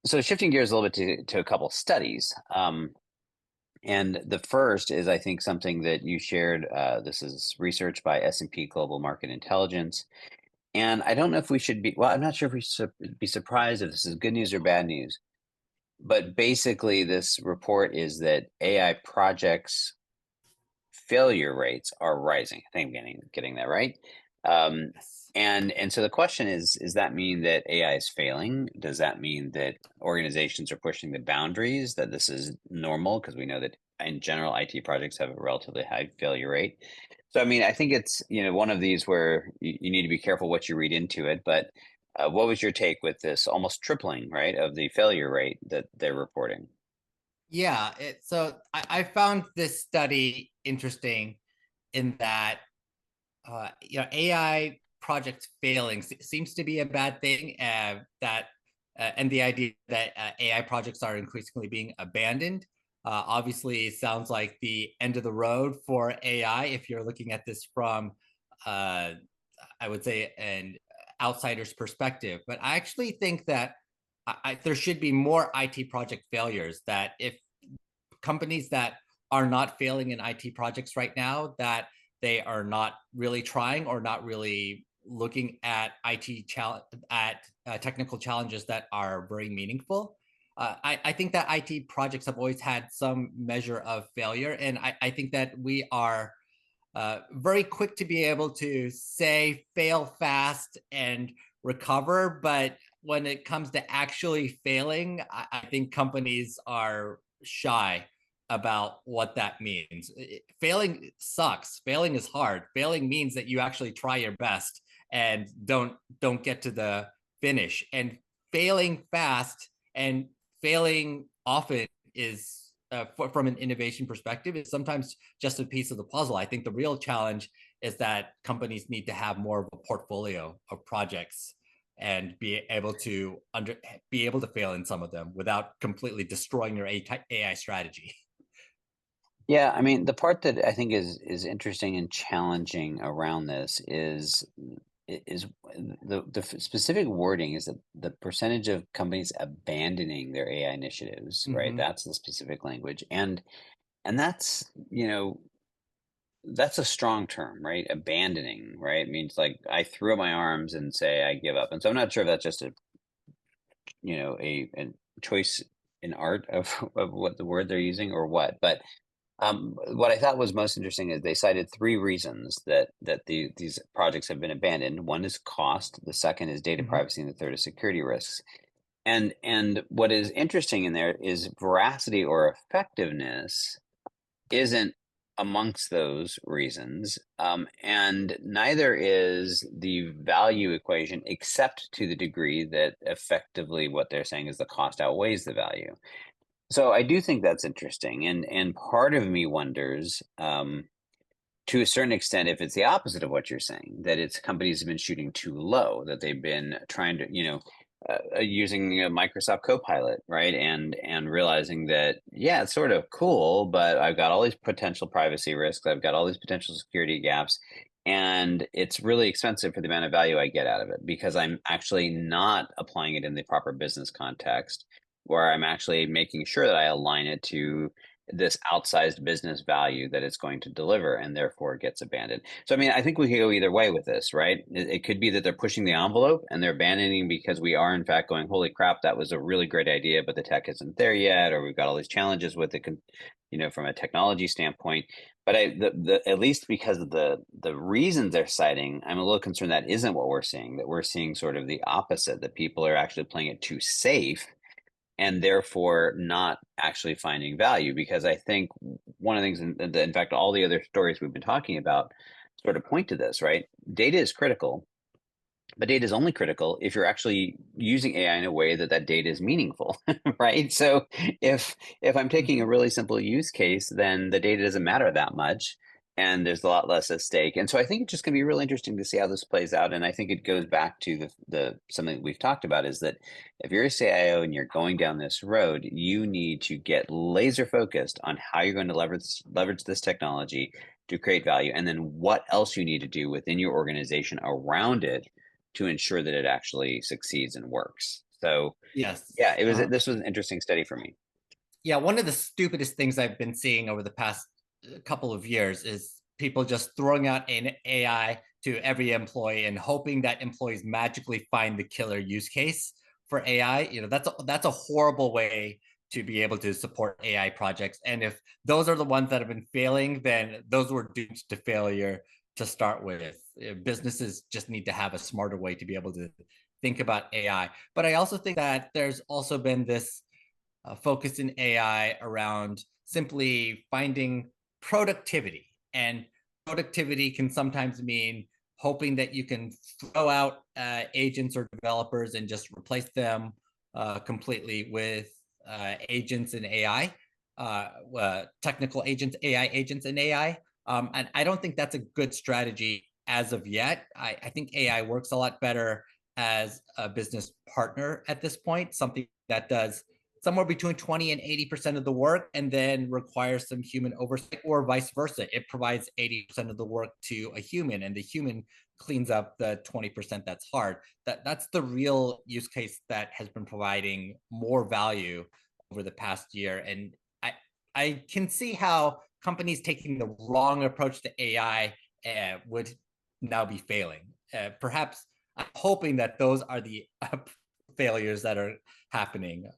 So shifting gears a little bit to a couple studies. And the first is, I think, something that you shared. This is research by S&P Global Market Intelligence. And I don't know if we should be, well, I'm not sure if we should be surprised if this is good news or bad news. But basically, this report is that AI projects failure rates are rising. I think I'm getting that right. Um, Yes. and so the question is, does that mean that AI is failing? Does that mean that organizations are pushing the boundaries, that this is normal? Because we know that in general, IT projects have a relatively high failure rate. So, I mean, I think it's, one of these where you need to be careful what you read into it. But what was your take with this almost tripling, right, of the failure rate that they're reporting? Yeah. I found this study interesting in that AI projects failing seems to be a bad thing. And the idea that AI projects are increasingly being abandoned obviously sounds like the end of the road for AI if you're looking at this from, uh, I would say, an outsider's perspective. But I actually think that there should be more IT project failures. That if companies that are not failing in IT projects right now, that they are not really trying or not really looking at technical challenges that are very meaningful. I think that IT projects have always had some measure of failure, and I think that we are very quick to be able to say fail fast and recover. But when it comes to actually failing, I think companies are shy about what that means. Failing sucks. Failing is hard. Failing means that you actually try your best and don't get to the finish. And failing fast and failing often is from an innovation perspective is sometimes just a piece of the puzzle. I think the real challenge is that companies need to have more of a portfolio of projects and be able to fail in some of them without completely destroying your AI strategy. Yeah, I mean, the part that I think is interesting and challenging around this is the specific wording is that the percentage of companies abandoning their AI initiatives, right? Mm-hmm. That's the specific language. And that's, that's a strong term, right? Abandoning, right? It means like I throw up my arms and say I give up. And so I'm not sure if that's just a choice in art of of what the word they're using or what, but what I thought was most interesting is they cited three reasons that these projects have been abandoned. One is cost, the second is data Mm-hmm. privacy, and the third is security risks. And what is interesting in there is veracity or effectiveness isn't amongst those reasons, and neither is the value equation, except to the degree that effectively what they're saying is the cost outweighs the value. So I do think that's interesting, and part of me wonders, to a certain extent, if it's the opposite of what you're saying, that it's companies have been shooting too low, that they've been trying to, using Microsoft Copilot, right, and realizing that yeah, it's sort of cool, but I've got all these potential privacy risks, I've got all these potential security gaps, and it's really expensive for the amount of value I get out of it because I'm actually not applying it in the proper business context where I'm actually making sure that I align it to this outsized business value that it's going to deliver, and therefore it gets abandoned. So, I mean, I think we could go either way with this, right? It could be that they're pushing the envelope and they're abandoning because we are, in fact, going, holy crap, that was a really great idea, but the tech isn't there yet, or we've got all these challenges with it, from a technology standpoint. But at least because of the reasons they're citing, I'm a little concerned that isn't what we're seeing, that we're seeing sort of the opposite, that people are actually playing it too safe and therefore not actually finding value. Because I think one of the things, in fact, all the other stories we've been talking about sort of point to this, right? Data is critical, but data is only critical if you're actually using AI in a way that that data is meaningful, right? So if I'm taking a Mm-hmm. really simple use case, then the data doesn't matter that much, and there's a lot less at stake. And so I think it's just going to be really interesting to see how this plays out. And I think it goes back to the something that we've talked about is that if you're a CIO and you're going down this road, you need to get laser focused on how you're going to leverage this technology to create value, and then what else you need to do within your organization around it to ensure that it actually succeeds and works. So yeah, Yes. it was this was an interesting study for me. Yeah, one of the stupidest things I've been seeing over the past couple of years is people just throwing out an AI to every employee and hoping that employees magically find the killer use case for AI. That's a horrible way to be able to support AI projects. And if those are the ones that have been failing, then those were doomed to failure to start with. Businesses just need to have a smarter way to be able to think about AI. But I also think that there's also been this focus in AI around simply finding productivity. And productivity can sometimes mean hoping that you can throw out agents or developers and just replace them completely with agents and AI, technical agents, AI agents, and AI. And I don't think that's a good strategy as of yet. I think AI works a lot better as a business partner at this point, something that does somewhere between 20 and 80% of the work and then requires some human oversight, or vice versa. It provides 80% of the work to a human and the human cleans up the 20% that's hard. That's the real use case that has been providing more value over the past year. And I can see how companies taking the wrong approach to AI would now be failing. Perhaps I'm hoping that those are the failures that are happening.